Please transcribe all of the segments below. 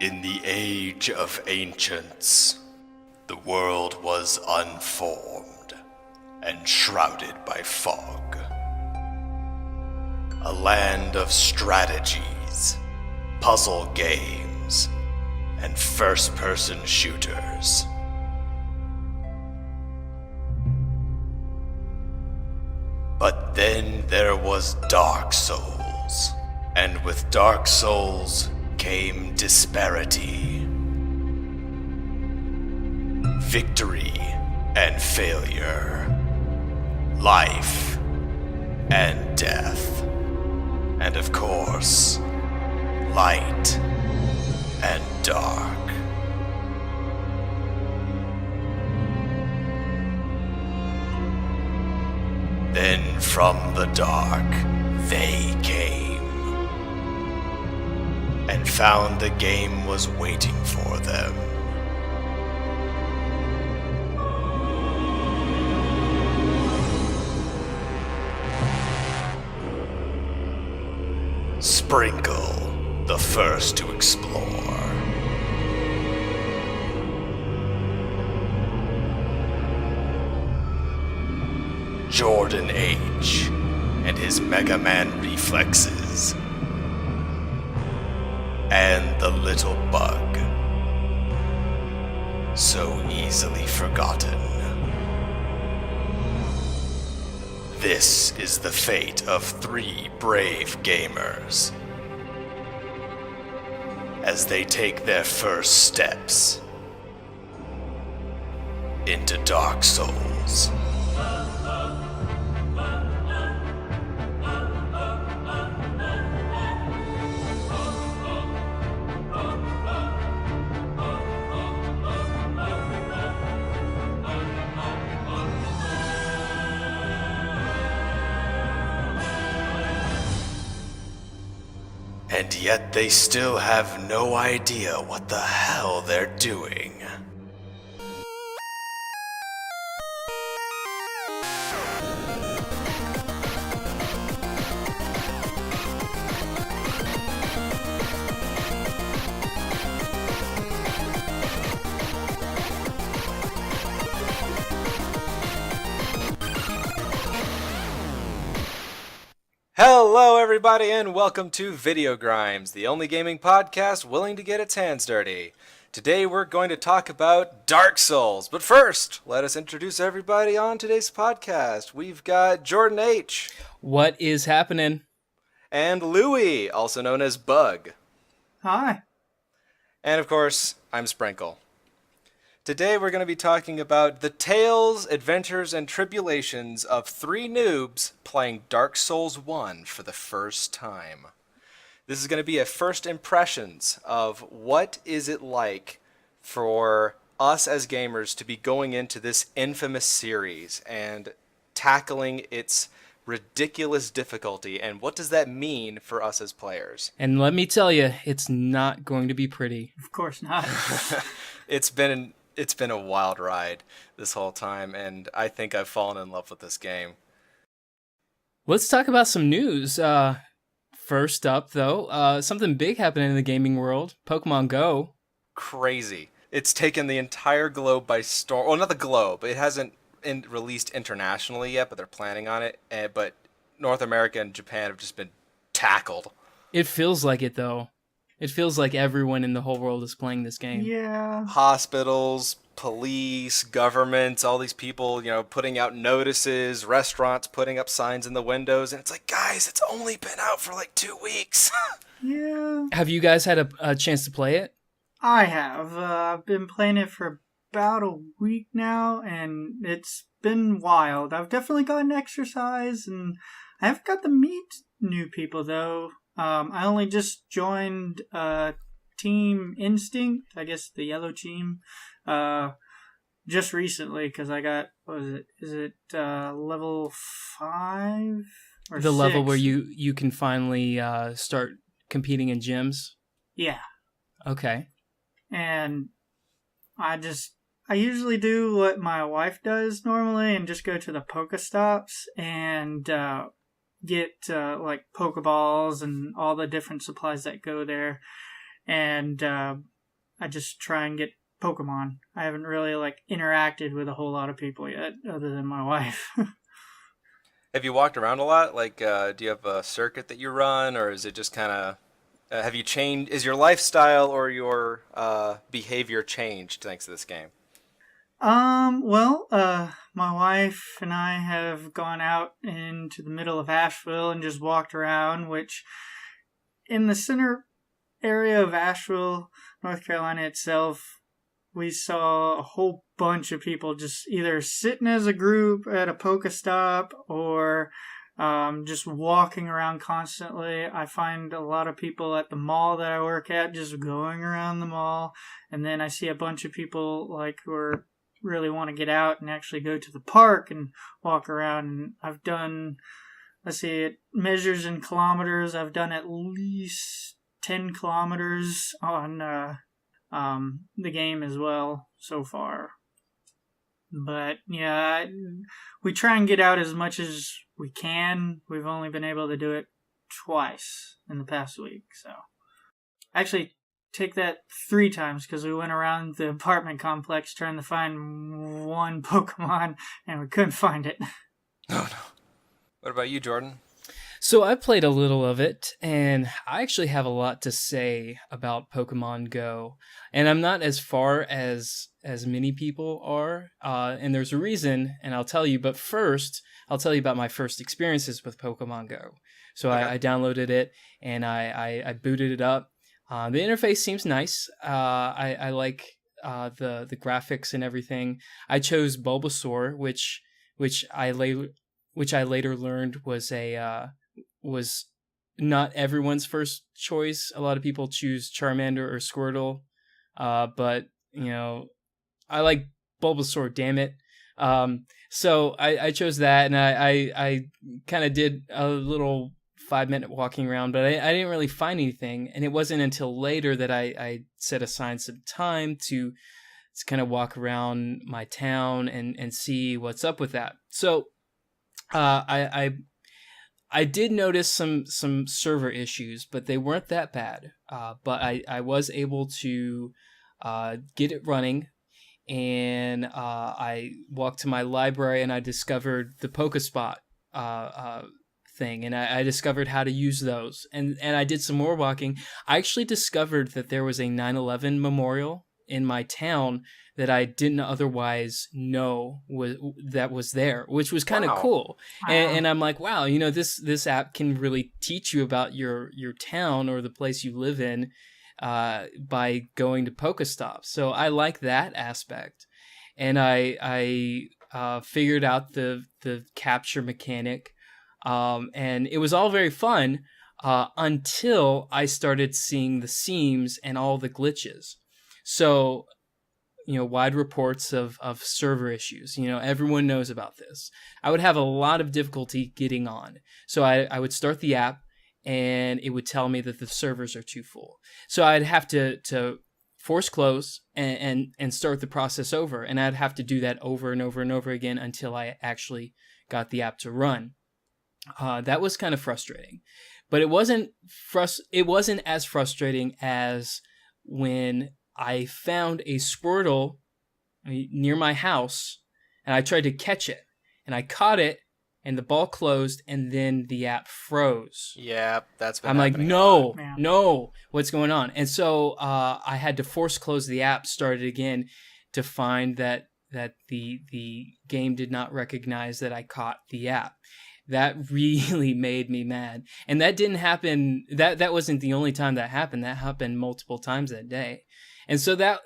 In the age of ancients, the world was unformed and shrouded by fog. A land of strategies, puzzle games, and first-person shooters. But then there was Dark Souls, and with Dark Souls came disparity, victory and failure, life and death, and of course, light and dark. Then from the dark, they came and found the game was waiting for them. Sprinkle, the first to explore. Jordan Aech and his Mega Man reflexes. And the little Bugg, so easily forgotten. This is the fate of 3 brave gamers as they take their first steps into Dark Souls. And yet they still have no idea what the hell they're doing. Hello everybody and welcome to VideoGrimes, the only gaming podcast willing to get its hands dirty. Today we're going to talk about Dark Souls, but first, let us introduce everybody on today's podcast. We've got Jordan Aech. What is happening? And Louie, also known as Bugg. Hi. And of course, I'm Sprinkle. Today we're going to be talking about the tales, adventures, and tribulations of 3 noobs playing Dark Souls 1 for the first time. This is going to be a first impressions of what is it like for us as gamers to be going into this infamous series and tackling its ridiculous difficulty, and what does that mean for us as players? And let me tell you, it's not going to be pretty. Of course not. It's been a wild ride this whole time, and I think I've fallen in love with this game. Let's talk about some news. First up, though, something big happening in the gaming world. Pokemon Go. Crazy. It's taken the entire globe by storm. Well, not the globe. It hasn't released internationally yet, but they're planning on it. But North America and Japan have just been tackled. It feels like it, though. It feels like everyone in the whole world is playing this game. Yeah. Hospitals, police, governments, all these people, putting out notices, restaurants putting up signs in the windows, and it's like, guys, it's only been out for like 2 weeks. Yeah. Have you guys had a chance to play it? I have. I've been playing it for about a week now, and it's been wild. I've definitely gotten exercise, and I haven't got to meet new people, though. I only just joined Team Instinct, I guess the yellow team, just recently because I got, is it level 5 or The 6? level where you can finally start competing in gyms? Yeah. Okay. And I usually do what my wife does normally and just go to the Pokestops and get like Pokeballs and all the different supplies that go there. And I just try and get Pokemon. I haven't really like interacted with a whole lot of people yet, other than my wife. Have you walked around a lot? Like, do you have a circuit that you run, or is it just kind of have you changed? Is your lifestyle or your behavior changed thanks to this game? Well, my wife and I have gone out into the middle of Asheville and just walked around, which in the center area of Asheville, North Carolina itself, we saw a whole bunch of people just either sitting as a group at a Pokestop or just walking around constantly. I find a lot of people at the mall that I work at just going around the mall, and then I see a bunch of people like who are really want to get out and actually go to the park and walk around. And I've done, let's see, it measures in kilometers. I've done at least 10 kilometers on the game as well so far. But yeah, we try and get out as much as we can. We've only been able to do it twice in the past week. So actually, take that 3 times, because we went around the apartment complex trying to find one Pokemon and we couldn't find it. Oh no. What about you, Jordan? So I played a little of it, and I actually have a lot to say about Pokemon Go. And I'm not as far as many people are, and there's a reason, and I'll tell you. But first, I'll tell you about my first experiences with Pokemon Go. So Okay. I downloaded it, and I booted it up. The interface seems nice. I like the graphics and everything. I chose Bulbasaur, which I later learned was not everyone's first choice. A lot of people choose Charmander or Squirtle, but I like Bulbasaur. Damn it! So I chose that, and I kind of did a little 5-minute walking around, but I didn't really find anything. And it wasn't until later that I set aside some time to kind of walk around my town and see what's up with that. So I did notice some server issues, but they weren't that bad. But I was able to get it running, and I walked to my library and I discovered the Pokespot thing, and I discovered how to use those, and I did some more walking. I actually discovered that there was a 9/11 memorial in my town that I didn't otherwise know was there, which was kind of Wow. cool. Wow. And I'm like, wow, this app can really teach you about your town or the place you live in by going to Pokestops. So I like that aspect, and I figured out the capture mechanic. And it was all very fun until I started seeing the seams and all the glitches. So, wide reports of server issues. Everyone knows about this. I would have a lot of difficulty getting on. So I would start the app, and it would tell me that the servers are too full. So I'd have to force close and start the process over. And I'd have to do that over and over and over again until I actually got the app to run. That was kind of frustrating, but it wasn't as frustrating as when I found a Squirtle near my house, and I tried to catch it, and I caught it, and the ball closed, and then the app froze. Yeah, that's been I'm like, happening a lot. no, what's going on? And so I had to force close the app, start it again, to find that the game did not recognize that I caught the app. That really made me mad. And that didn't happen. That wasn't the only time that happened. That happened multiple times that day. And so that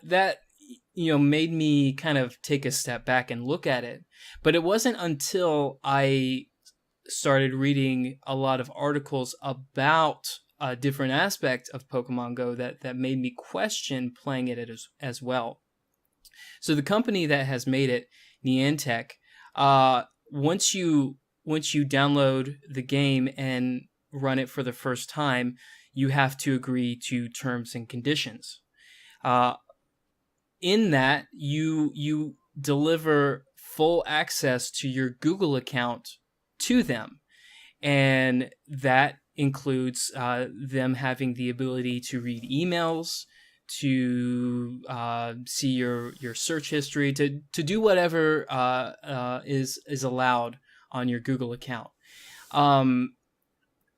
made me kind of take a step back and look at it. But it wasn't until I started reading a lot of articles about a different aspect of Pokemon Go that made me question playing it as well. So the company that has made it, Niantic, once you download the game and run it for the first time, you have to agree to terms and conditions. In that, you deliver full access to your Google account to them, and that includes them having the ability to read emails, to see your search history, to do whatever is allowed on your Google account.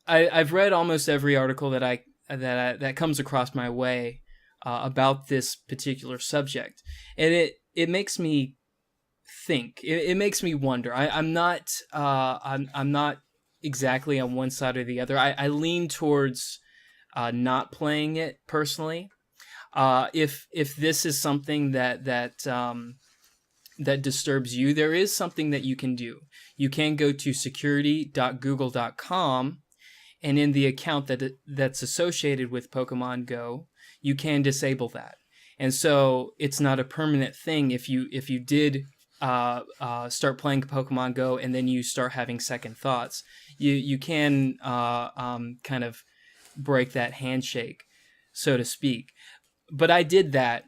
I've read almost every article that comes across my way about this particular subject, and it makes me think. It makes me wonder. I'm not exactly on one side or the other. I lean towards not playing it personally. If this is something that disturbs you, there is something that you can do. You can go to security.google.com, and in the account that's associated with Pokemon Go, you can disable that. And so it's not a permanent thing. If you did start playing Pokemon Go and then you start having second thoughts, you can kind of break that handshake, so to speak. But I did that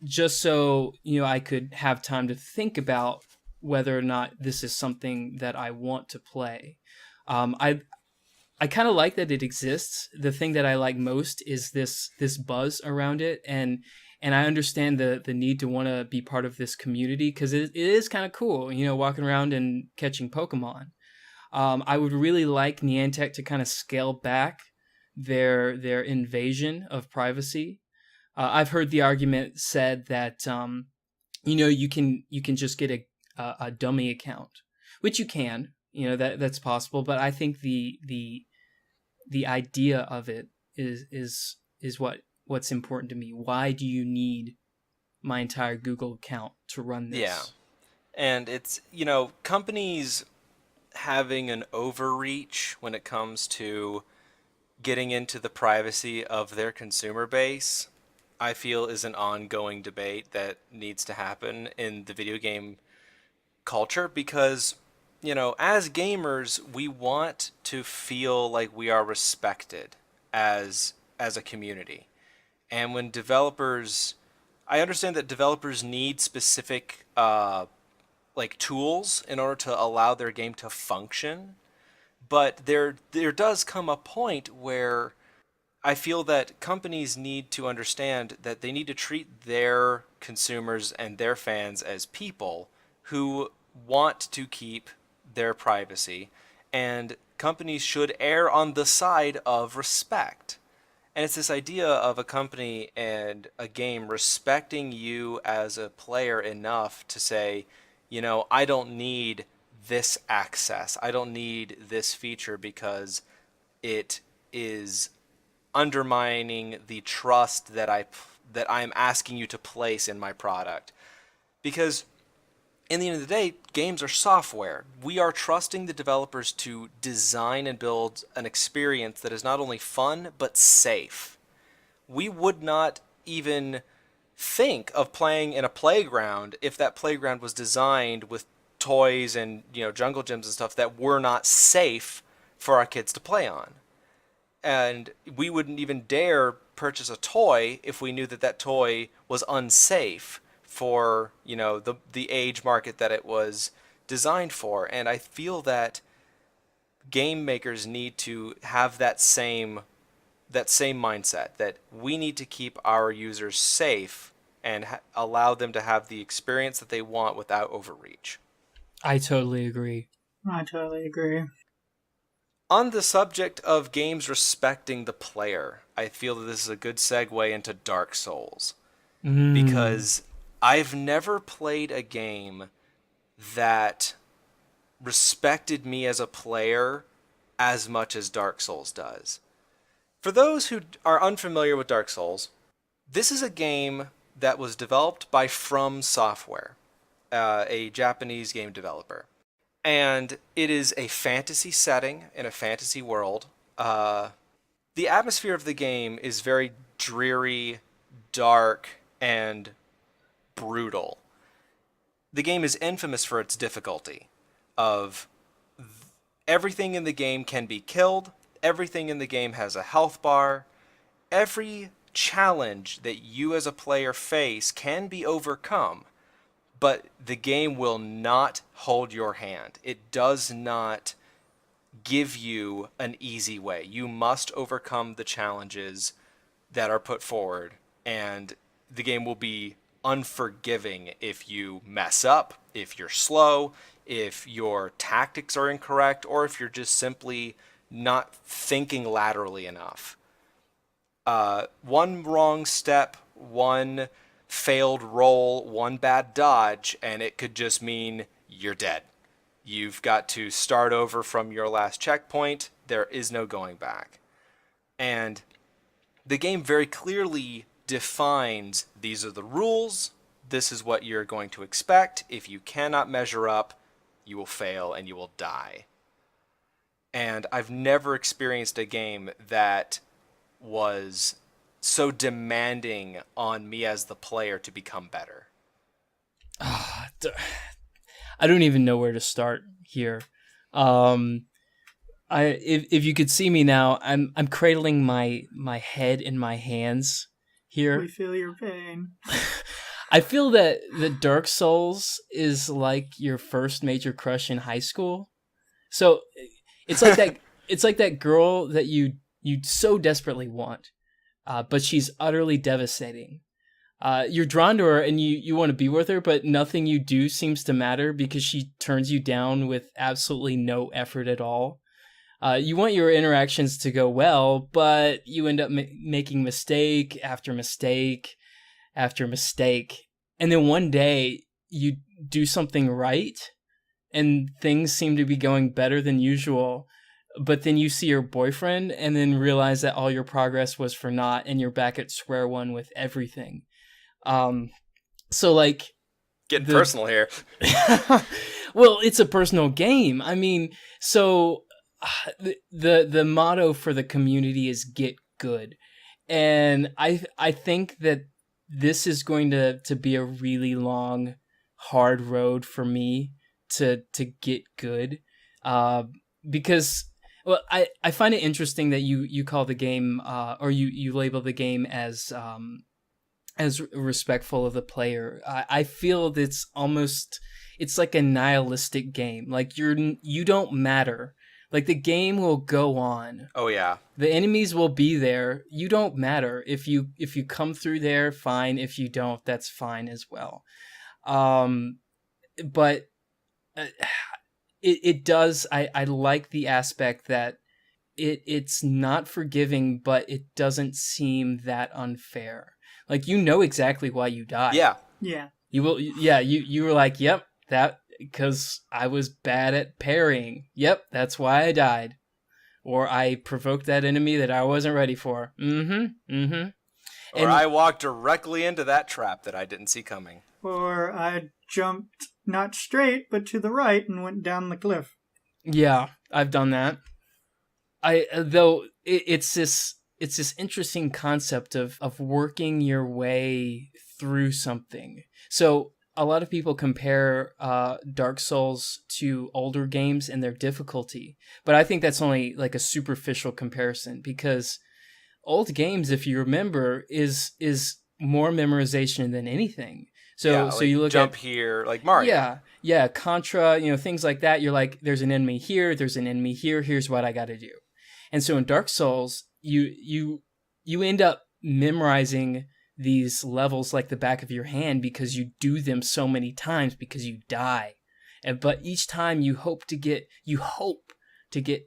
just so I could have time to think about whether or not this is something that I want to play. I kind of like that it exists. The thing that I like most is this buzz around it, and I understand the need to want to be part of this community, because it is kind of cool, walking around and catching Pokemon. I would really like Niantic to kind of scale back their invasion of privacy. I've heard the argument said that you can just get a dummy account, which you can, that's possible. But I think the idea of it is what's important to me. Why do you need my entire Google account to run this? Yeah, and it's companies having an overreach when it comes to getting into the privacy of their consumer base, I feel, is an ongoing debate that needs to happen in the video game culture, because as gamers, we want to feel like we are respected as a community. And when developers, I understand that developers need specific tools in order to allow their game to function, but there does come a point where I feel that companies need to understand that they need to treat their consumers and their fans as people who want to keep their privacy, and companies should err on the side of respect. And it's this idea of a company and a game respecting you as a player enough to say, I don't need this access. I don't need this feature because it is undermining the trust that I'm asking you to place in my product. Because in the end of the day, games are software. We are trusting the developers to design and build an experience that is not only fun, but safe. We would not even think of playing in a playground if that playground was designed with toys and jungle gyms and stuff that were not safe for our kids to play on. And we wouldn't even dare purchase a toy if we knew that toy was unsafe for the age market that it was designed for. And I feel that game makers need to have that same mindset, that we need to keep our users safe and allow them to have the experience that they want without overreach. I totally agree. On the subject of games respecting the player, I feel that this is a good segue into Dark Souls. Because I've never played a game that respected me as a player as much as Dark Souls does. For those who are unfamiliar with Dark Souls, this is a game that was developed by From Software, a Japanese game developer. And it is a fantasy setting in a fantasy world. The atmosphere of the game is very dreary, dark, and brutal. The game is infamous for its difficulty of everything in the game can be killed, everything in the game has a health bar, every challenge that you as a player face can be overcome, but the game will not hold your hand. It does not give you an easy way. You must overcome the challenges that are put forward and the game will be unforgiving if you mess up, if you're slow, if your tactics are incorrect, or if you're just simply not thinking laterally enough. One wrong step, one failed roll, one bad dodge, and it could just mean you're dead. You've got to start over from your last checkpoint. There is no going back. And the game very clearly defines these are the rules. This is what you're going to expect. If you cannot measure up, you will fail and you will die. And I've never experienced a game that was so demanding on me as the player to become better. I don't even know where to start here. If you could see me now, I'm cradling my head in my hands here. We feel your pain. I feel that the Dark Souls is like your first major crush in high school. So it's like that. It's like that girl that you so desperately want, but she's utterly devastating. You're drawn to her and you want to be with her, but nothing you do seems to matter because she turns you down with absolutely no effort at all. You want your interactions to go well, but you end up making mistake after mistake after mistake. And then one day you do something right and things seem to be going better than usual. But then you see your boyfriend and then realize that all your progress was for naught and you're back at square one with everything. So like Getting personal here. Well, it's a personal game. I mean, so the motto for the community is get good. And I think that this is going to be a really long, hard road for me to get good. Because well, I find it interesting that you call the game or you label the game as respectful of the player. I feel that it's like a nihilistic game. Like you don't matter. Like the game will go on. Oh yeah. The enemies will be there. You don't matter. If you come through there, fine. If you don't, that's fine as well. But it does. I like the aspect that it's not forgiving, but it doesn't seem that unfair. Like you know exactly why you died. Yeah. Yeah. You will. Yeah. You were like, yep, that because I was bad at parrying. Yep, that's why I died. Or I provoked that enemy that I wasn't ready for. Or I walked directly into that trap that I didn't see coming. Or I jumped not straight, but to the right and went down the cliff. Yeah, I've done that. It's this interesting concept of working your way through something. So a lot of people compare Dark Souls to older games and their difficulty, but I think that's only like a superficial comparison because old games, if you remember, is more memorization than anything. So yeah, so you look jump at here like Mario. Yeah, Contra, things like that. You're like, there's an enemy here, there's an enemy here. Here's what I got to do. And so in Dark Souls, you end up memorizing these levels like the back of your hand because you do them so many times because you die. But each time you hope to get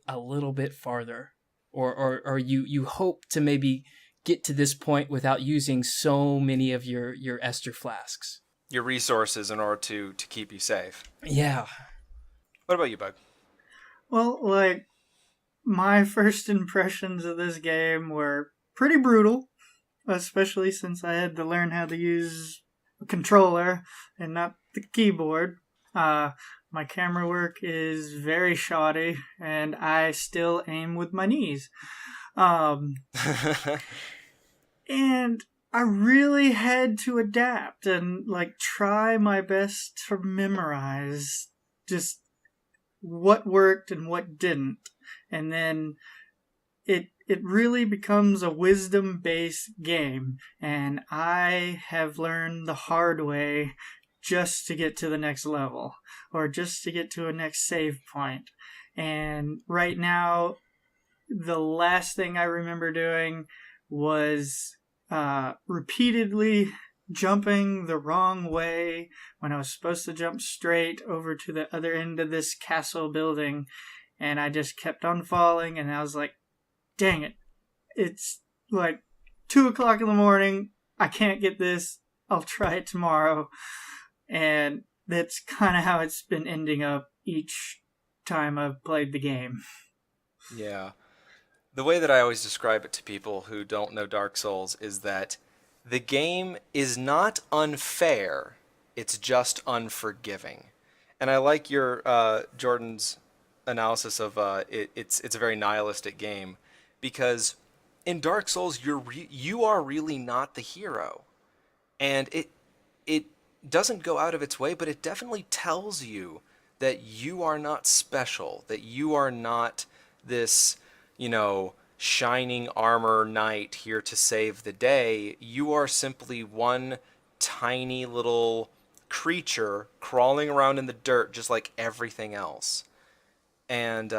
a little bit farther, or you hope to maybe get to this point without using so many of your ester flasks, your resources in order to keep you safe. Yeah. What about you, Bug? Well, like my first impressions of this game were pretty brutal. Especially since I had to learn how to use a controller and not the keyboard. My camera work is very shoddy, and I still aim with my knees. And I really had to adapt and try my best to memorize just what worked and what didn't. And then it really becomes a wisdom-based game, and I have learned the hard way just to get to the next level, or just to get to a next save point. And right now, the last thing I remember doing was repeatedly jumping the wrong way when I was supposed to jump straight over to the other end of this castle building, and I just kept on falling, and I was like, dang it, it's like 2 o'clock in the morning, I can't get this, I'll try it tomorrow. And that's kind of how it's been ending up each time I've played the game. Yeah. The way that I always describe it to people who don't know Dark Souls is that the game is not unfair, it's just unforgiving. And I like your Jordan's analysis of it's a very nihilistic game, because in Dark Souls you are really not the hero, and it doesn't go out of its way, but it definitely tells you that you are not special, that you are not this, shining armor knight here to save the day. You are simply one tiny little creature crawling around in the dirt just like everything else. And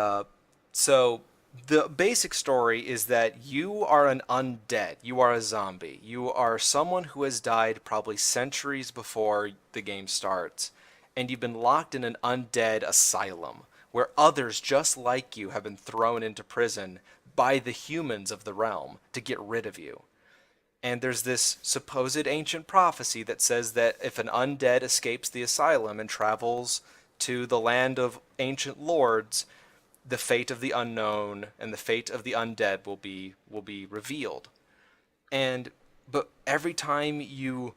so the basic story is that you are an undead. You are a zombie. You are someone who has died probably centuries before the game starts, and you've been locked in an undead asylum where others just like you have been thrown into prison by the humans of the realm to get rid of you. And there's this supposed ancient prophecy that says that if an undead escapes the asylum and travels to the land of ancient lords, the fate of the unknown and the fate of the undead will be revealed. But every time you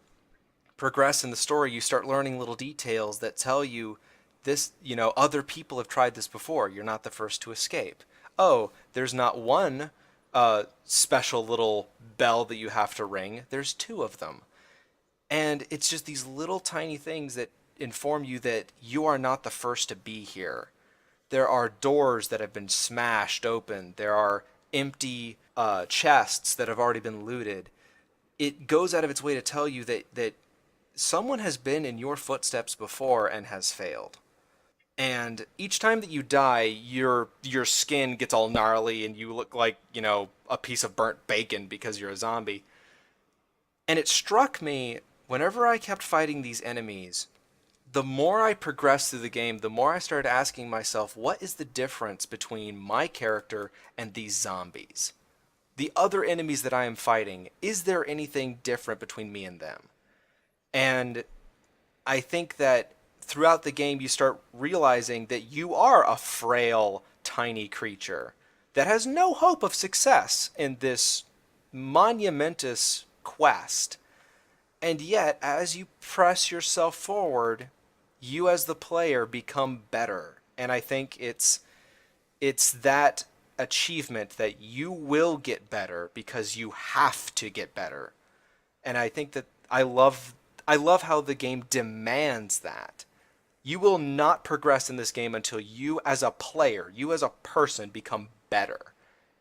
progress in the story, you start learning little details that tell you this, other people have tried this before. You're not the first to escape. Oh, there's not one special little bell that you have to ring. There's 2 of them. And it's just these little tiny things that inform you that you are not the first to be here. There are doors that have been smashed open. There are empty chests that have already been looted. It goes out of its way to tell you that someone has been in your footsteps before and has failed. And each time that you die, your skin gets all gnarly and you look like, a piece of burnt bacon because you're a zombie. And it struck me, whenever I kept fighting these enemies, the more I progressed through the game, the more I started asking myself, what is the difference between my character and these zombies? The other enemies that I am fighting, is there anything different between me and them? And I think that throughout the game you start realizing that you are a frail, tiny creature that has no hope of success in this monumentous quest. And yet, as you press yourself forward, you as the player become better. And I think it's that achievement that you will get better because you have to get better. And I think that I love how the game demands that. You will not progress in this game until you as a player, you as a person, become better.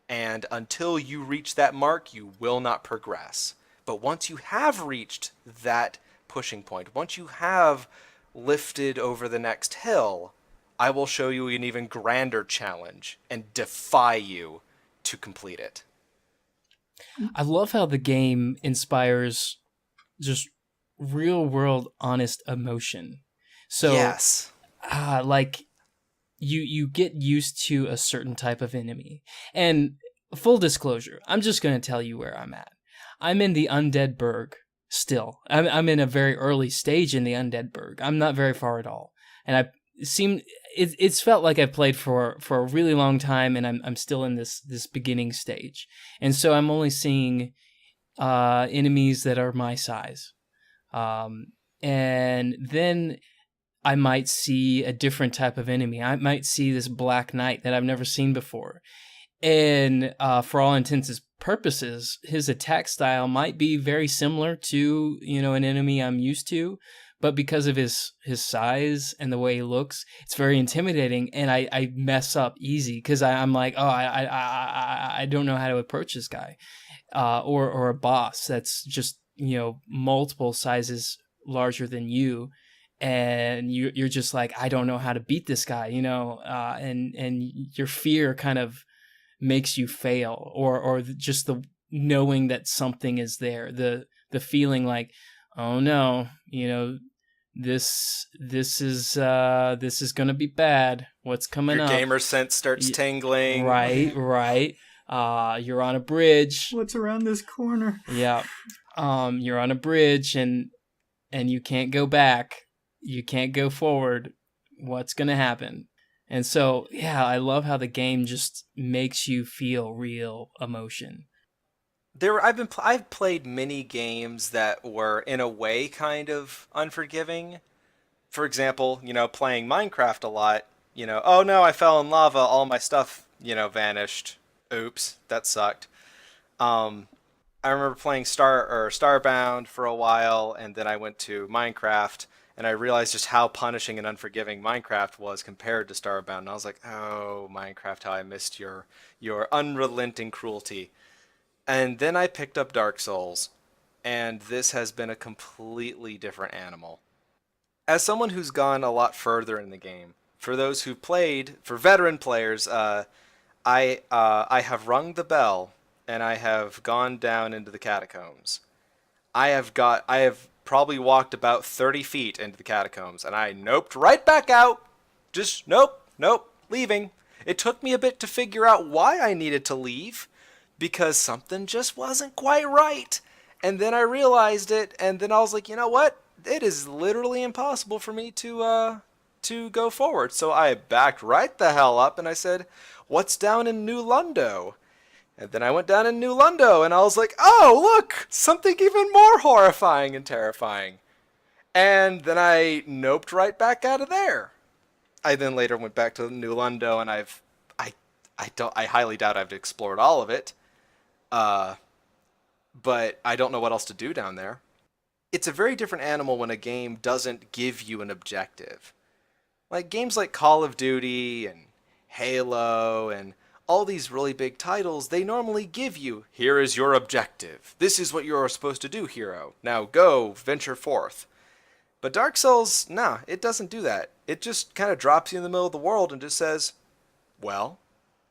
And until you reach that mark, you will not progress. But once you have reached that pushing point, once you have lifted over the next hill, I will show you an even grander challenge and defy you to complete it. I love how the game inspires just real world honest emotion. So Yes. Like you get used to a certain type of enemy. And full disclosure, I'm just going to tell you where I'm at. I'm in the Undead Bugg still. I'm in a very early stage in the Undead Bugg. I'm not very far at all. And it's felt like I've played for a really long time, and I'm still in this beginning stage. And so I'm only seeing enemies that are my size. And then I might see a different type of enemy. I might see this Black Knight that I've never seen before. And for all intents and purposes, his attack style might be very similar to, an enemy I'm used to. But because of his size and the way he looks, it's very intimidating, and I mess up easy because I'm like, oh, I don't know how to approach this guy, or a boss that's just multiple sizes larger than you, and you're just like, I don't know how to beat this guy, and your fear kind of makes you fail, or just knowing that something is there, the feeling like, oh no, this is gonna be bad. What's coming Your up? gamer sense starts tingling. Right. You're on a bridge. What's around this corner? Yeah. You're on a bridge and you can't go back. You can't go forward. What's gonna happen? And so, yeah, I love how the game just makes you feel real emotion. I've played many games that were in a way kind of unforgiving. For example, playing Minecraft a lot, oh no, I fell in lava, all my stuff, vanished. Oops, that sucked. I remember playing Starbound for a while, and then I went to Minecraft, and I realized just how punishing and unforgiving Minecraft was compared to Starbound. And I was like, oh, Minecraft, how I missed your unrelenting cruelty. And then I picked up Dark Souls, and this has been a completely different animal. As someone who's gone a lot further in the game, for those who've played, for veteran players, I have rung the bell, and I have gone down into the catacombs. I have probably walked about 30 feet into the catacombs, and I noped right back out. Just nope, leaving. It took me a bit to figure out why I needed to leave, because something just wasn't quite right. And then I realized it, and then I was like, you know what? It is literally impossible for me to go forward. So I backed right the hell up, and I said, what's down in New Lundo? And then I went down in New Lundo, and I was like, oh, look, something even more horrifying and terrifying. And then I noped right back out of there. I then later went back to New Lundo, and I highly doubt I've explored all of it. But I don't know what else to do down there. It's a very different animal when a game doesn't give you an objective. Like games like Call of Duty and Halo and all these really big titles, they normally give you, here is your objective. This is what you're supposed to do, hero. Now go, venture forth. But Dark Souls, nah, it doesn't do that. It just kind of drops you in the middle of the world and just says, well,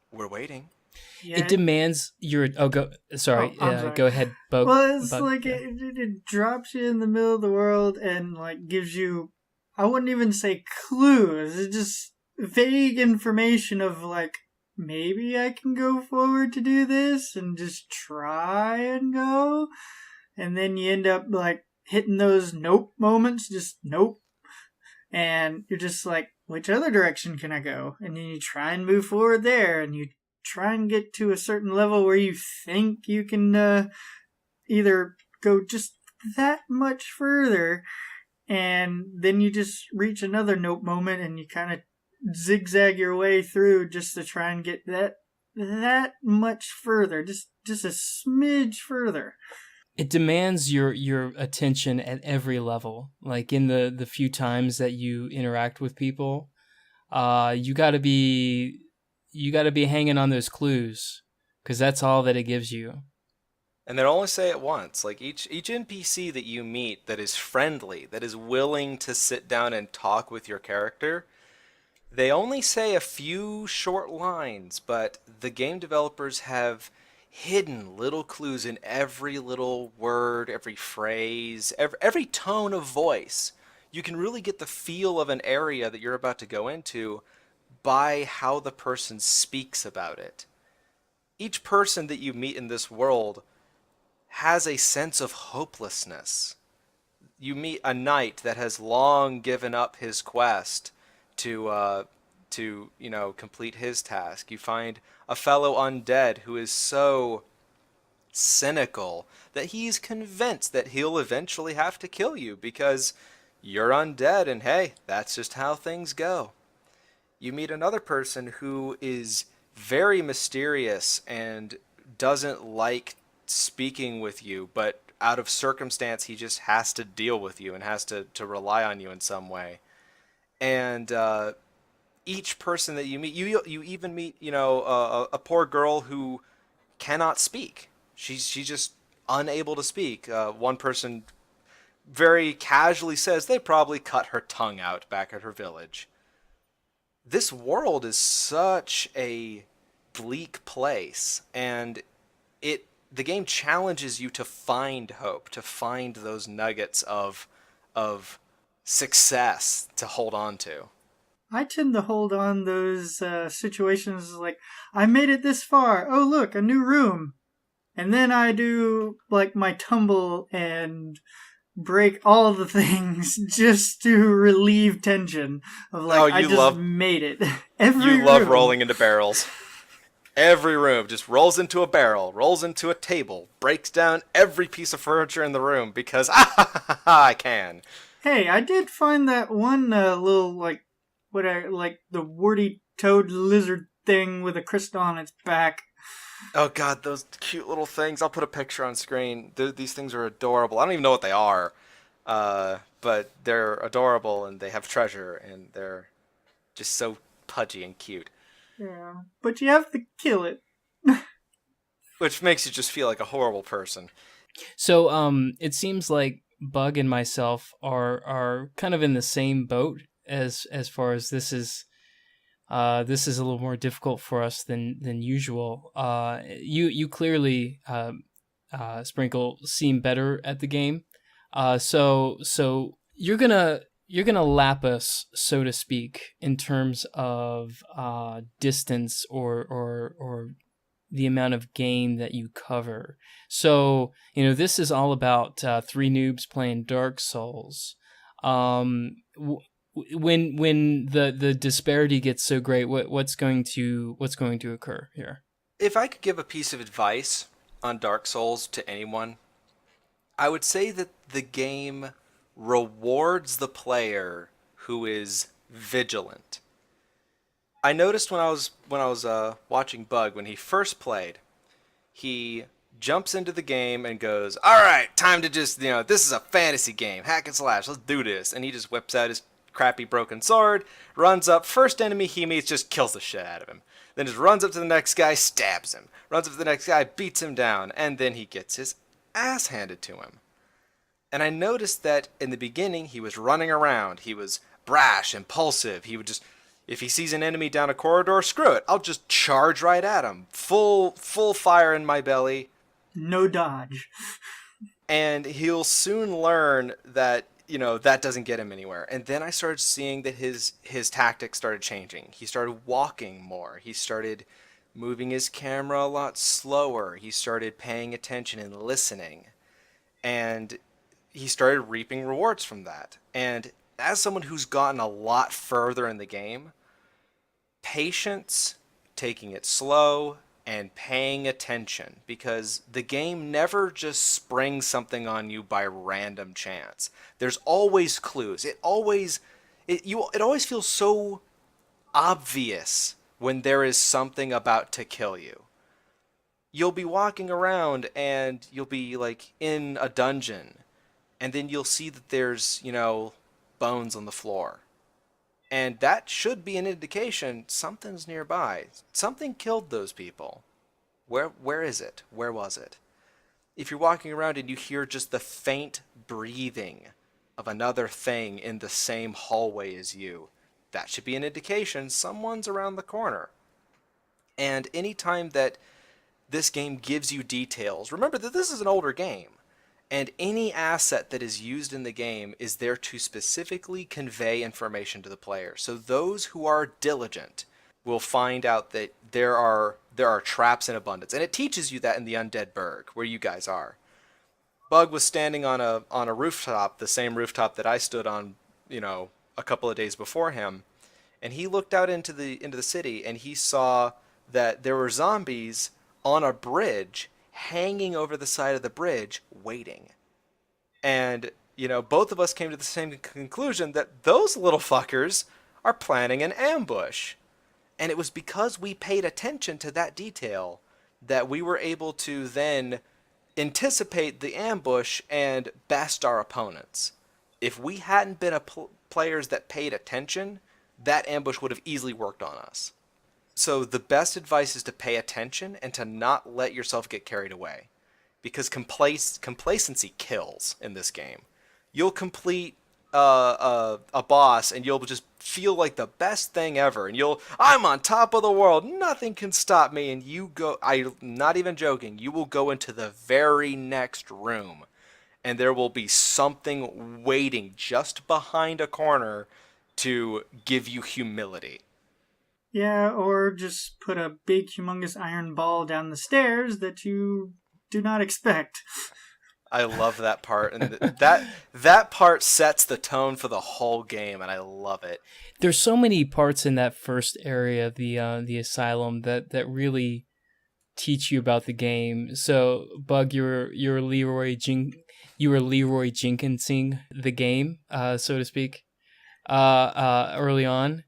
we're waiting. Yeah. It demands your... Oh, go... Sorry. Sorry. Go ahead, Bugg. Well, it's Bugg, like yeah. it drops you in the middle of the world and like gives you, I wouldn't even say clues. It's just vague information of like, maybe I can go forward to do this and just try and go. And then you end up like hitting those nope moments, just nope. And you're just like, which other direction can I go? And then you try and move forward there, and you try and get to a certain level where you think you can either go just that much further, and then you just reach another nope moment, and you kind of zigzag your way through just to try and get that much further, just a smidge further. It demands your attention at every level. Like in the few times that you interact with people, you gotta be hanging on those clues, because that's all that it gives you. And they'll only say it once. Like each NPC that you meet that is friendly, that is willing to sit down and talk with your character, they only say a few short lines, but the game developers have hidden little clues in every little word, every phrase, every tone of voice. You can really get the feel of an area that you're about to go into by how the person speaks about it. Each person that you meet in this world has a sense of hopelessness. You meet a knight that has long given up his quest to complete his task. You find a fellow undead who is so cynical that he's convinced that he'll eventually have to kill you because you're undead, and hey, that's just how things go. You meet another person who is very mysterious and doesn't like speaking with you, but out of circumstance he just has to deal with you and has to rely on you in some way. And each person that you meet, you even meet, a poor girl who cannot speak. She's just unable to speak. One person very casually says they probably cut her tongue out back at her village. This world is such a bleak place, and the game challenges you to find hope, to find those nuggets of success to hold on to. I tend to hold on those situations like, I made it this far. Oh, look, a new room. And then I do like my tumble and break all the things just to relieve tension of like, Oh, I you just love- made it. Every You love room. rolling into barrels. Every room just rolls into a barrel, rolls into a table, breaks down every piece of furniture in the room because I can. Hey, I did find that one little like like the warty toad lizard thing with a crystal on its back. Oh god, those cute little things. I'll put a picture on screen. These things are adorable. I don't even know what they are, but they're adorable and they have treasure and they're just so pudgy and cute. Yeah, but you have to kill it. Which makes you just feel like a horrible person. So it seems like Bugg and myself are kind of in the same boat as far as this is a little more difficult for us than usual. You clearly Sprinkle seem better at the game. So you're gonna lap us, so to speak, in terms of distance or the amount of game that you cover. So, this is all about three noobs playing Dark Souls. When the disparity gets so great, what's going to occur here? If I could give a piece of advice on Dark Souls to anyone, I would say that the game rewards the player who is vigilant. I noticed when I was watching Bugg when he first played, he jumps into the game and goes, "All right, time to just this is a fantasy game, hack and slash, let's do this." And he just whips out his crappy broken sword, runs up, first enemy he meets, just kills the shit out of him. Then just runs up to the next guy, stabs him. Runs up to the next guy, beats him down, and then he gets his ass handed to him. And I noticed that in the beginning he was running around, he was brash, impulsive, he would just, if he sees an enemy down a corridor, screw it, I'll just charge right at him. Full fire in my belly. No dodge. And he'll soon learn that, that doesn't get him anywhere. And then I started seeing that his tactics started changing. He started walking more. He started moving his camera a lot slower. He started paying attention and listening. And he started reaping rewards from that. And as someone who's gotten a lot further in the game, patience, taking it slow, and paying attention, because the game never just springs something on you by random chance. There's always clues. It always feels so obvious when there is something about to kill you. You'll be walking around and you'll be like in a dungeon, and then you'll see that there's, bones on the floor. And that should be an indication something's nearby. Something killed those people. Where is it? Where was it? If you're walking around and you hear just the faint breathing of another thing in the same hallway as you, that should be an indication someone's around the corner. And anytime that this game gives you details, remember that this is an older game. And any asset that is used in the game is there to specifically convey information to the player. So those who are diligent will find out that there are traps in abundance. And it teaches you that in the Undead Burg, where you guys are. Bugg was standing on a rooftop, the same rooftop that I stood on, a couple of days before him. And he looked out into the city and he saw that there were zombies on a bridge, hanging over the side of the bridge, waiting. And, both of us came to the same conclusion that those little fuckers are planning an ambush. And it was because we paid attention to that detail that we were able to then anticipate the ambush and best our opponents. If we hadn't been players that paid attention, that ambush would have easily worked on us. So the best advice is to pay attention and to not let yourself get carried away. Because complacency kills in this game. You'll complete a boss, and you'll just feel like the best thing ever, and I'm on top of the world, nothing can stop me, and I'm not even joking, you will go into the very next room, and there will be something waiting just behind a corner to give you humility. Yeah, or just put a big, humongous iron ball down the stairs that you do not expect. I love that part, and that part sets the tone for the whole game, and I love it. There's so many parts in that first area of the asylum that really teach you about the game. So, Bug, you're you were Leroy Jenkinsing the game, so to speak, early on,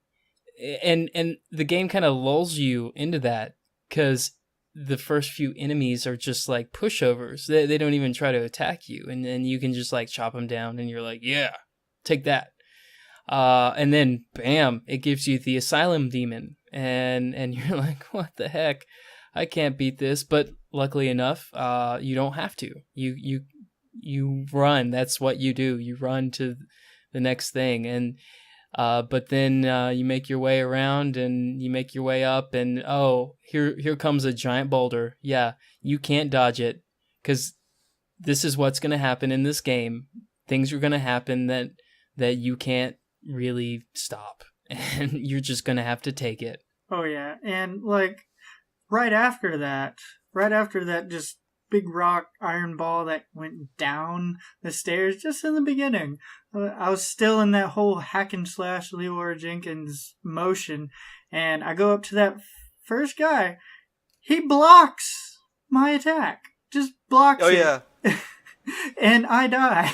and the game kind of lulls you into that because the first few enemies are just like pushovers. They don't even try to attack you, and then you can just like chop them down, and you're like, yeah, take that. And then bam, it gives you the asylum demon, and you're like, what the heck? I can't beat this. But luckily enough, you don't have to. You run. That's what you do. You run to the next thing, and but then you make your way around and you make your way up, and oh, here comes a giant boulder. Yeah, you can't dodge it because this is what's going to happen in this game. Things are going to happen that you can't really stop, and you're just going to have to take it. Oh yeah, and like right after that, just big rock iron ball that went down the stairs just in the beginning. I was still in that whole hack and slash Leroy Jenkins motion, and I go up to that first guy. He blocks my attack. Just blocks it. Oh yeah. And I die.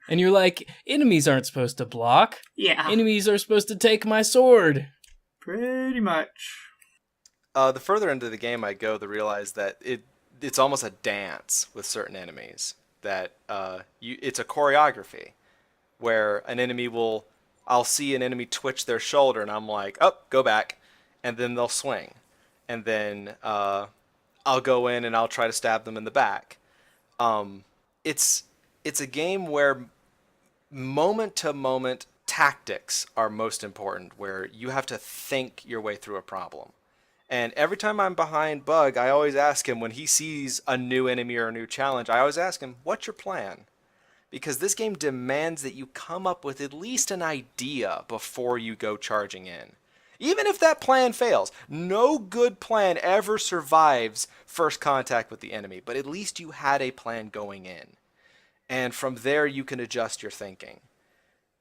And you're like, enemies aren't supposed to block. Yeah. Enemies are supposed to take my sword. Pretty much. The further into the game I go, to realize that it's almost a dance with certain enemies. That it's a choreography where I'll see an enemy twitch their shoulder, and I'm like, oh, go back, and then they'll swing, and then I'll go in and I'll try to stab them in the back. It's a game where moment to moment tactics are most important, where you have to think your way through a problem. And every time I'm behind Bug, I always ask him, when he sees a new enemy or a new challenge, I always ask him, what's your plan? Because this game demands that you come up with at least an idea before you go charging in. Even if that plan fails, no good plan ever survives first contact with the enemy, but at least you had a plan going in. And from there, you can adjust your thinking.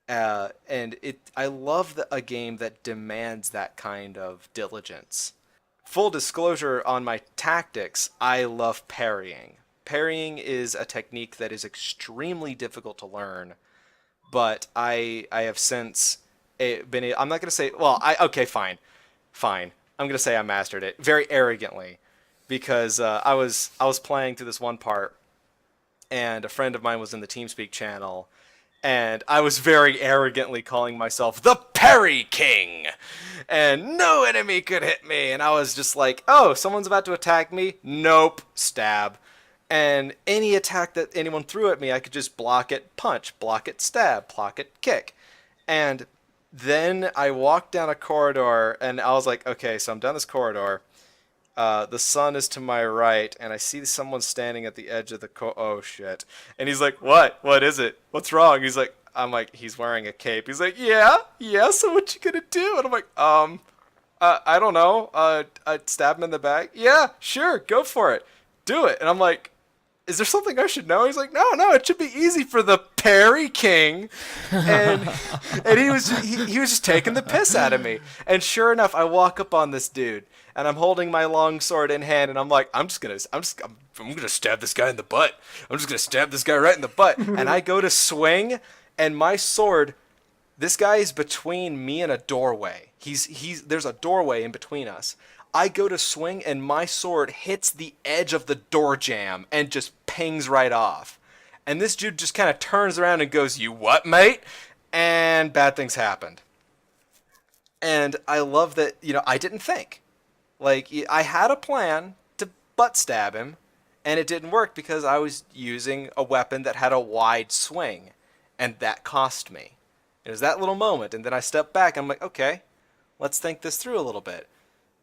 I love a game that demands that kind of diligence. Full disclosure on my tactics, I love parrying. Parrying is a technique that is extremely difficult to learn, but I have since been. I'm not gonna say. Well, okay, fine. I'm gonna say I mastered it very arrogantly, because I was playing through this one part, and a friend of mine was in the TeamSpeak channel, and I was very arrogantly calling myself the Parry King, and no enemy could hit me, and I was just like, oh, someone's about to attack me? Nope, stab. And any attack that anyone threw at me, I could just block it, punch, block it, stab, block it, kick. And then I walked down a corridor, and I was like, okay, so I'm down this corridor. The sun is to my right, and I see someone standing at the edge of the oh shit. And he's like, what? What is it? What's wrong? I'm like, he's wearing a cape. He's like, yeah, so what you gonna do? And I'm like, I don't know. I'd stab him in the back. Yeah, sure, go for it. Do it. And I'm like, is there something I should know? He's like, no, it should be easy for the Parry King. And he was just taking the piss out of me. And sure enough, I walk up on this dude, and I'm holding my long sword in hand, and I'm like, I'm gonna stab this guy in the butt. I'm just gonna stab this guy right in the butt. And I go to swing, and my sword, this guy is between me and a doorway. There's a doorway in between us. I go to swing, and my sword hits the edge of the door jamb and just pings right off. And this dude just kind of turns around and goes, you what, mate? And bad things happened. And I love that, I didn't think. Like, I had a plan to butt stab him, and it didn't work because I was using a weapon that had a wide swing. And that cost me. It was that little moment, and then I stepped back. I'm like, okay, let's think this through a little bit.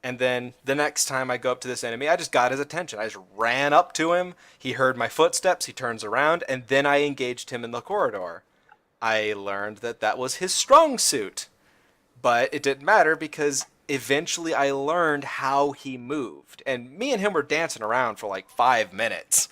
And then the next time I go up to this enemy, I just got his attention. I just ran up to him. He heard my footsteps. He turns around, and then I engaged him in the corridor. I learned that that was his strong suit. But it didn't matter because eventually I learned how he moved. And me and him were dancing around for like 5 minutes.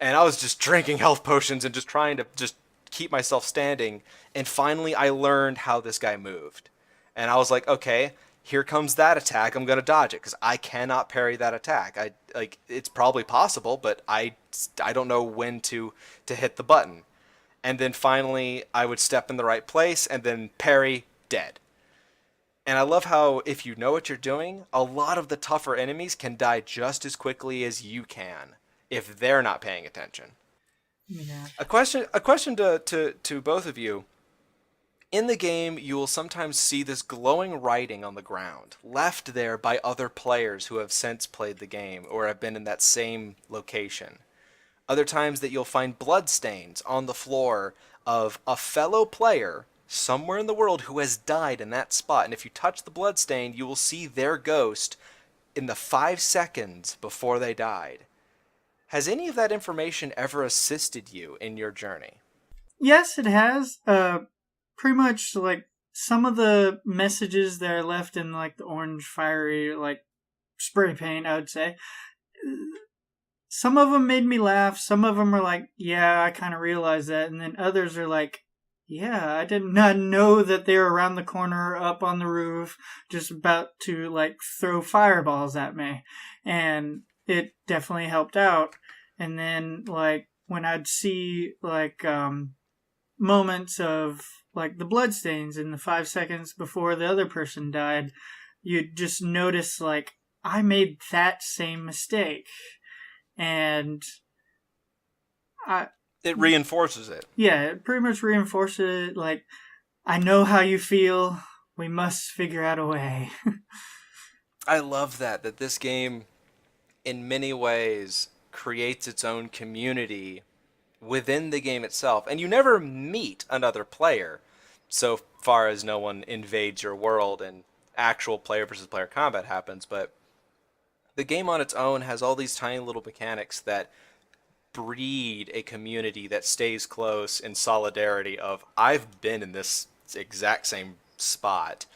And I was just drinking health potions and just trying to just keep myself standing. And finally I learned how this guy moved. And I was like, okay, here comes that attack. I'm going to dodge it because I cannot parry that attack. It's probably possible, but I don't know when to hit the button. And then finally I would step in the right place and then parry, dead. And I love how if you know what you're doing, a lot of the tougher enemies can die just as quickly as you can if they're not paying attention. Yeah. A question to both of you. In the game, you will sometimes see this glowing writing on the ground, left there by other players who have since played the game or have been in that same location. Other times that you'll find bloodstains on the floor of a fellow player somewhere in the world who has died in that spot. And if you touch the bloodstain, you will see their ghost in the 5 seconds before they died. Has any of that information ever assisted you in your journey? Yes, it has. Pretty much like some of the messages that are left in like the orange fiery like spray paint, I would say. Some of them made me laugh. Some of them are like, yeah, I kind of realized that. And then others are like, yeah, I did not know that they were around the corner up on the roof just about to like throw fireballs at me. And it definitely helped out. And then like when I'd see like moments of like the bloodstains in the 5 seconds before the other person died, you'd just notice like I made that same mistake. And It reinforces it. Yeah, it pretty much reinforces it. Like, I know how you feel. We must figure out a way. I love that this game, in many ways, creates its own community within the game itself. And you never meet another player, so far as no one invades your world and actual player versus player combat happens. But the game on its own has all these tiny little mechanics that breed a community that stays close in solidarity of, I've been in this exact same spot.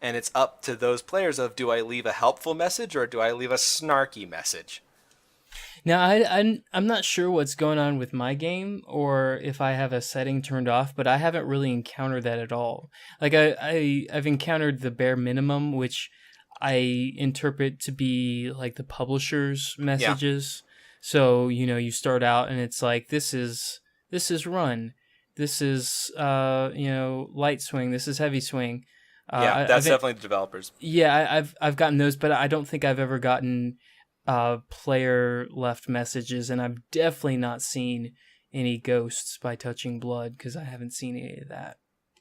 And it's up to those players of, do I leave a helpful message or do I leave a snarky message? Now, I'm not sure what's going on with my game or if I have a setting turned off, but I haven't really encountered that at all. Like I've encountered the bare minimum, which I interpret to be like the publisher's messages. Yeah. So, you start out and it's like, this is run. This is, light swing. This is heavy swing. That's definitely the developers. Yeah, I've gotten those, but I don't think I've ever gotten player left messages, and I've definitely not seen any ghosts by touching blood because I haven't seen any of that.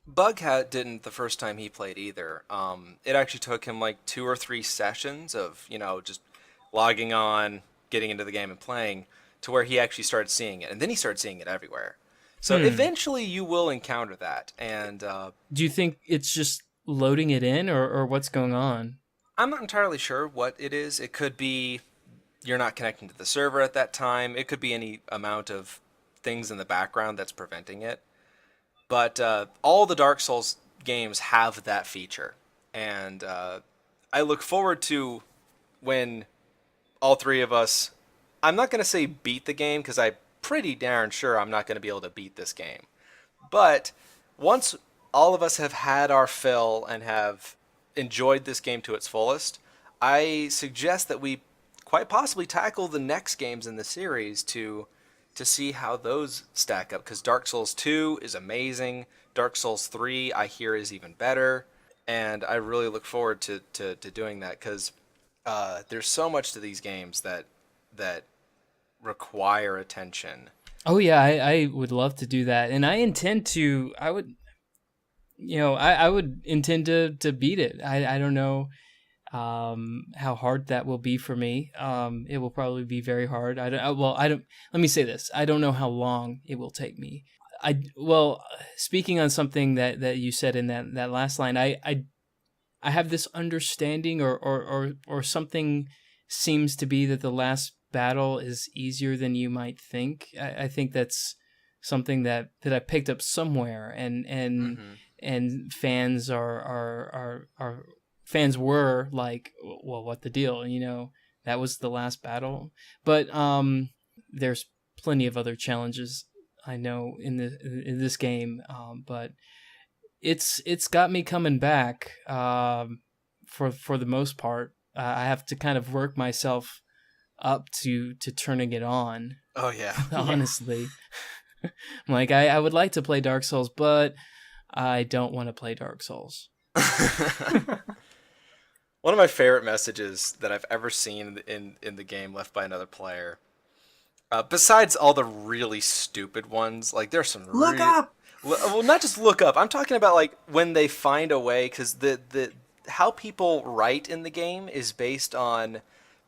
Bugg didn't the first time he played either. It actually took him like 2 or 3 sessions of just logging on, getting into the game and playing to where he actually started seeing it, and then he started seeing it everywhere. So eventually you will encounter that. And do you think it's just loading it in, or what's going on? I'm not entirely sure what it is. It could be you're not connecting to the server at that time. It could be any amount of things in the background that's preventing it. But all the Dark Souls games have that feature. And I look forward to when all 3 of us, I'm not going to say beat the game, because I'm pretty darn sure I'm not going to be able to beat this game. But once all of us have had our fill and have enjoyed this game to its fullest, I suggest that we quite possibly tackle the next games in the series to see how those stack up, because Dark Souls 2 is amazing. Dark Souls 3 I hear is even better, and I really look forward to doing that, because there's so much to these games that require attention. Oh yeah, I would love to do that, and I intend to. I would intend to beat it. I don't know how hard that will be for me. It will probably be very hard. Let me say this. I don't know how long it will take me. well, speaking on something that you said in that last line, I have this understanding or something seems to be that the last battle is easier than you might think. I think that's something that I picked up somewhere, and fans are fans were like, well, what the deal? That was the last battle. But there's plenty of other challenges I know in this game, but it's got me coming back for the most part. I have to kind of work myself up to turning it on. Oh yeah. Honestly. I'm like, I would like to play Dark Souls, but I don't want to play Dark Souls. One of my favorite messages that I've ever seen in the game left by another player, besides all the really stupid ones, like there's some Look up! Well, not just look up. I'm talking about like when they find a way, because the how people write in the game is based on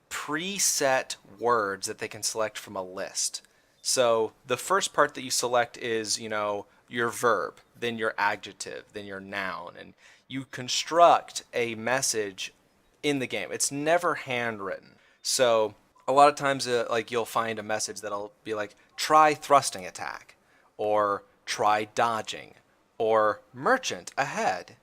preset words that they can select from a list. So the first part that you select is, your verb, then your adjective, then your noun, and you construct a message in the game. It's never handwritten. So a lot of times, like you'll find a message that'll be like, try thrusting attack, or try dodging, or merchant ahead,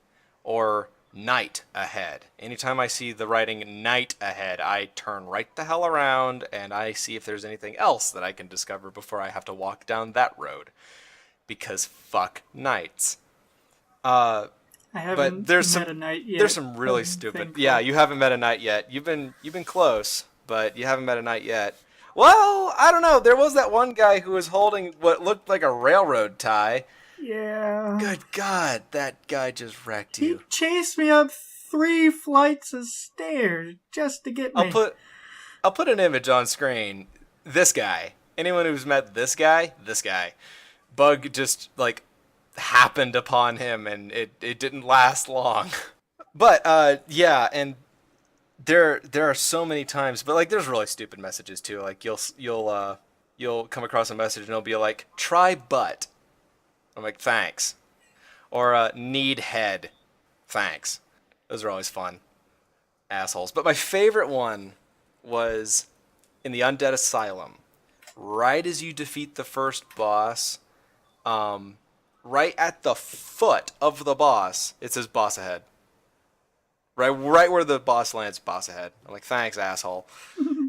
or knight ahead. Anytime I see the writing knight ahead, I turn right the hell around and I see if there's anything else that I can discover before I have to walk down that road. Because fuck knights. I haven't met a knight yet. There's some really stupid. Yeah, you haven't met a knight yet. You've been close, but you haven't met a knight yet. Well, I don't know. There was that one guy who was holding what looked like a railroad tie. Yeah. Good God, that guy just wrecked you. He chased me up 3 flights of stairs just to get me. I'll put an image on screen. This guy. Anyone who's met this guy. Bugg just like happened upon him, and it didn't last long. But yeah, and there are so many times, but like there's really stupid messages too. Like you'll come across a message and it'll be like, try butt. I'm like, thanks. Or need head. Thanks. Those are always fun. Assholes. But my favorite one was in the Undead Asylum. Right as you defeat the first boss, right at the foot of the boss, it says boss ahead. Right where the boss lands, boss ahead. I'm like, thanks, asshole.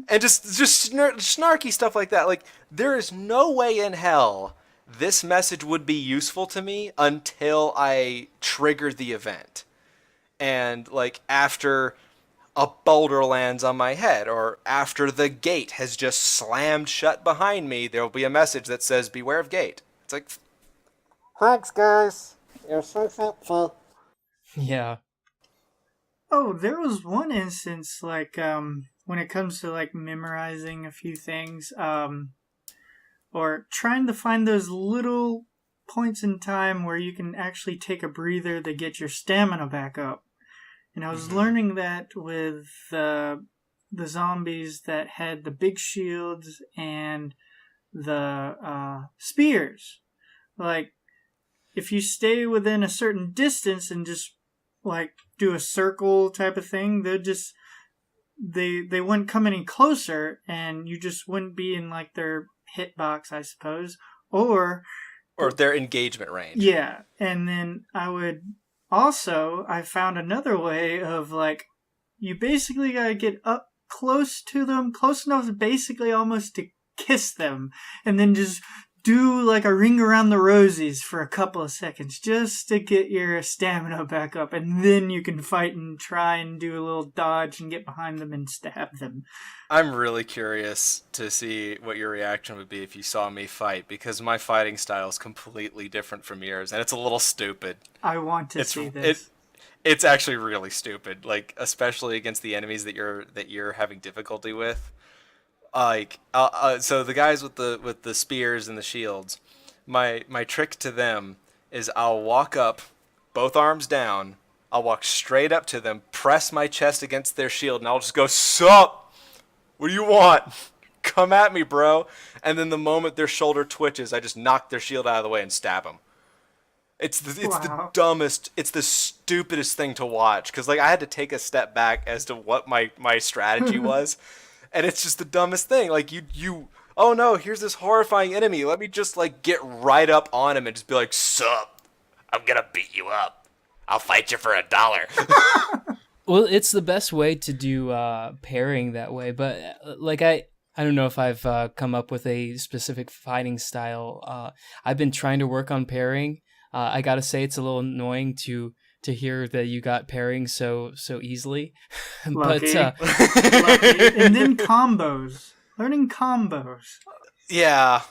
And just snarky stuff like that. Like, there is no way in hell this message would be useful to me until I triggered the event. And, like, after a boulder lands on my head, or after the gate has just slammed shut behind me, there will be a message that says, beware of gate. It's like, thanks, guys. You're so helpful. Yeah. Oh, there was one instance, like, when it comes to, like, memorizing a few things, or trying to find those little points in time where you can actually take a breather to get your stamina back up. And I was learning that with the zombies that had the big shields and the spears. Like, if you stay within a certain distance and just, like, do a circle type of thing, they'd just... They wouldn't come any closer, and you just wouldn't be in, like, their hitbox, I suppose. Or their engagement range. Yeah, and then I found another way of, like, you basically gotta get up close to them, close enough to basically almost to kiss them, and then just do, like, a ring around the rosies for a couple of seconds just to get your stamina back up, and then you can fight and try and do a little dodge and get behind them and stab them. I'm really curious to see what your reaction would be if you saw me fight, because my fighting style is completely different from yours, and it's a little stupid. I want to see this. It's actually really stupid, like, especially against the enemies that you're having difficulty with. Like, so the guys with the spears and the shields, my trick to them is I'll walk up, both arms down, I'll walk straight up to them, press my chest against their shield, and I'll just go, sup? What do you want? come at me, bro. And then the moment their shoulder twitches, I just knock their shield out of the way and stab them. It's the Wow. dumbest, it's the stupidest thing to watch. Because, like, I had to take a step back as to what my strategy was. And it's just the dumbest thing. Like, oh no, here's this horrifying enemy. Let me just, like, get right up on him and just be like, sup, I'm gonna beat you up. I'll fight you for $1. Well, it's the best way to do pairing that way. But like I don't know if I've come up with a specific fighting style. I've been trying to work on pairing. I gotta say it's a little annoying to hear that you got pairing so easily. Lucky. But Lucky. And then combos. Learning combos. Yeah.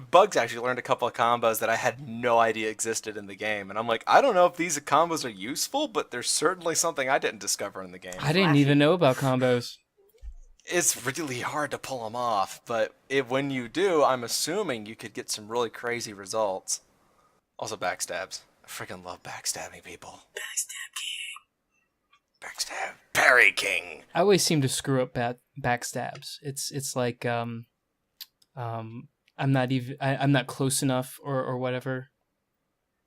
Bugs actually learned a couple of combos that I had no idea existed in the game. And I'm like, I don't know if these combos are useful, but there's certainly something I didn't discover in the game. I didn't even know about combos. It's really hard to pull them off, but when you do, I'm assuming you could get some really crazy results. Also backstabs. I freaking love backstabbing people. Backstab. Parry King. I always seem to screw up backstabs. It's like I'm not close enough or whatever.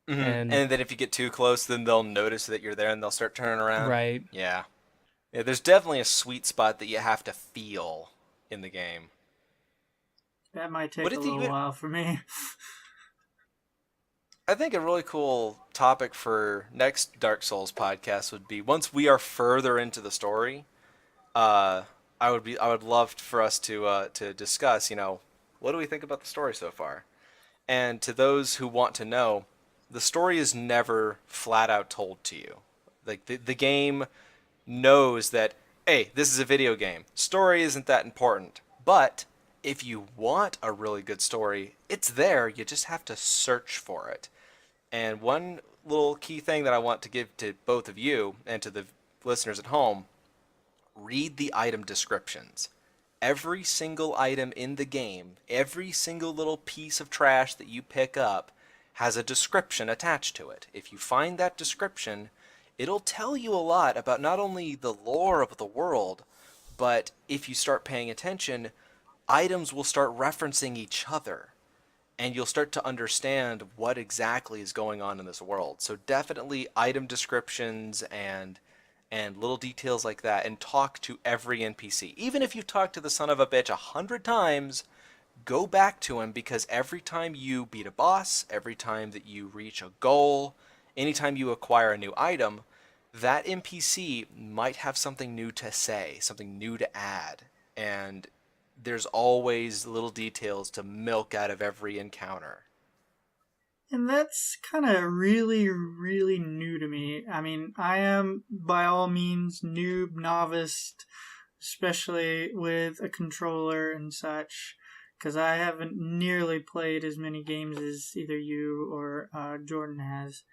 Mm-hmm. And then if you get too close, then they'll notice that you're there and they'll start turning around. right. Yeah. Yeah, there's definitely a sweet spot that you have to feel in the game. That might take What a do you little think- while for me. I think a really cool topic for next Dark Souls podcast would be, once we are further into the story, I would love for us to discuss, what do we think about the story so far? And to those who want to know, the story is never flat out told to you. Like the game knows that, hey, this is a video game. Story isn't that important. But if you want a really good story, it's there. You just have to search for it. And one little key thing that I want to give to both of you and to the listeners at home, read the item descriptions. Every single item in the game, every single little piece of trash that you pick up has a description attached to it. If you find that description, it'll tell you a lot about not only the lore of the world, but if you start paying attention, items will start referencing each other. And you'll start to understand what exactly is going on in this world. So definitely item descriptions and little details like that, and talk to every NPC. Even if you've talked to the son of a bitch 100 times, go back to him, because every time you beat a boss, every time that you reach a goal, anytime you acquire a new item, that NPC might have something new to say, something new to add. And there's always little details to milk out of every encounter. And that's kind of really, really new to me. I mean, I am by all means noob, novice, especially with a controller and such, because I haven't nearly played as many games as either you or Jordan has.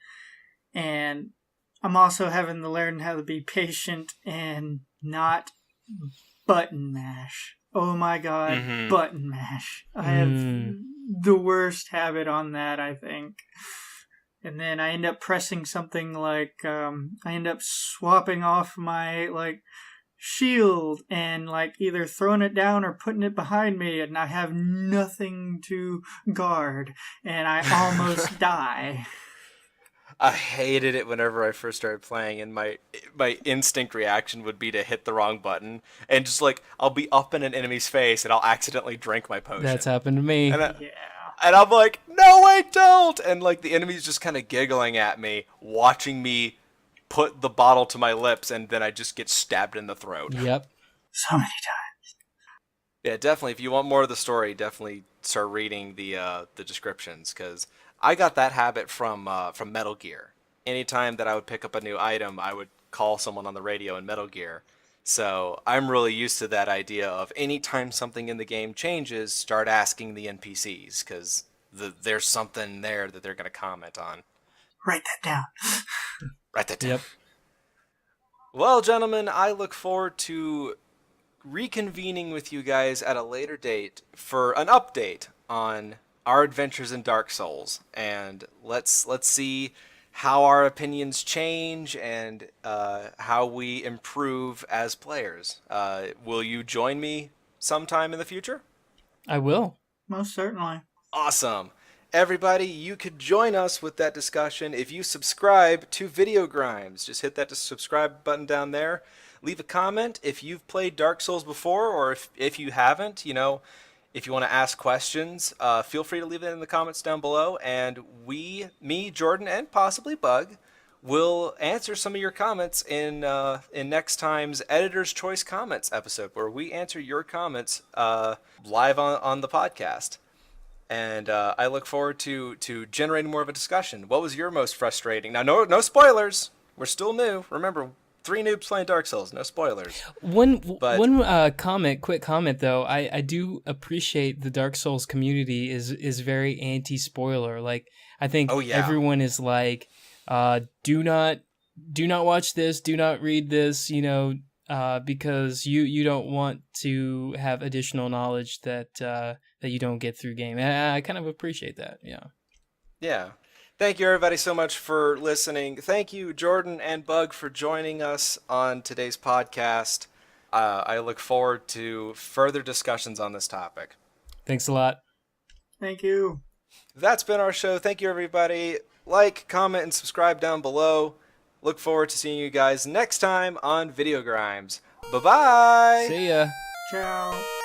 And I'm also having to learn how to be patient and not button mash. Oh my god, button mash. I have the worst habit on that, I think. And then I end up pressing something like, I end up swapping off my, shield and, either throwing it down or putting it behind me, and I have nothing to guard, and I almost die. I hated it whenever I first started playing, and my instinct reaction would be to hit the wrong button, and just I'll be up in an enemy's face and I'll accidentally drink my potion. That's happened to me. And I'm like, no, I don't! And the enemy's just kind of giggling at me, watching me put the bottle to my lips, and then I just get stabbed in the throat. Yep. So many times. Yeah, definitely. If you want more of the story, definitely start reading the descriptions, because I got that habit from Metal Gear. Anytime that I would pick up a new item, I would call someone on the radio in Metal Gear. So I'm really used to that idea of anytime something in the game changes, start asking the NPCs, because there's something there that they're going to comment on. Write that down. Write that down. Yep. Well, gentlemen, I look forward to reconvening with you guys at a later date for an update on our adventures in Dark Souls, and let's see how our opinions change and how we improve as players. Will you join me sometime in the future? I will. Most certainly. Awesome. Everybody, you could join us with that discussion if you subscribe to VideoGrimes. Just hit that subscribe button down there. Leave a comment if you've played Dark Souls before, or if you haven't, you know, if you want to ask questions, feel free to leave it in the comments down below, and me, Jordan, and possibly Bugg, will answer some of your comments in next time's Editor's Choice Comments episode, where we answer your comments live on the podcast. And I look forward to generating more of a discussion. What was your most frustrating? Now, no spoilers. We're still new. Remember, 3 noobs playing Dark Souls. No spoilers. One quick comment though. I do appreciate the Dark Souls community is very anti-spoiler. Like, I think everyone is like, do not watch this, do not read this, you know, because you don't want to have additional knowledge that you don't get through game. And I kind of appreciate that. Yeah. Thank you, everybody, so much for listening. Thank you, Jordan and Bugg, for joining us on today's podcast. I look forward to further discussions on this topic. Thanks a lot. Thank you. That's been our show. Thank you, everybody. Like, comment, and subscribe down below. Look forward to seeing you guys next time on VideoGrimes. Bye-bye! See ya! Ciao.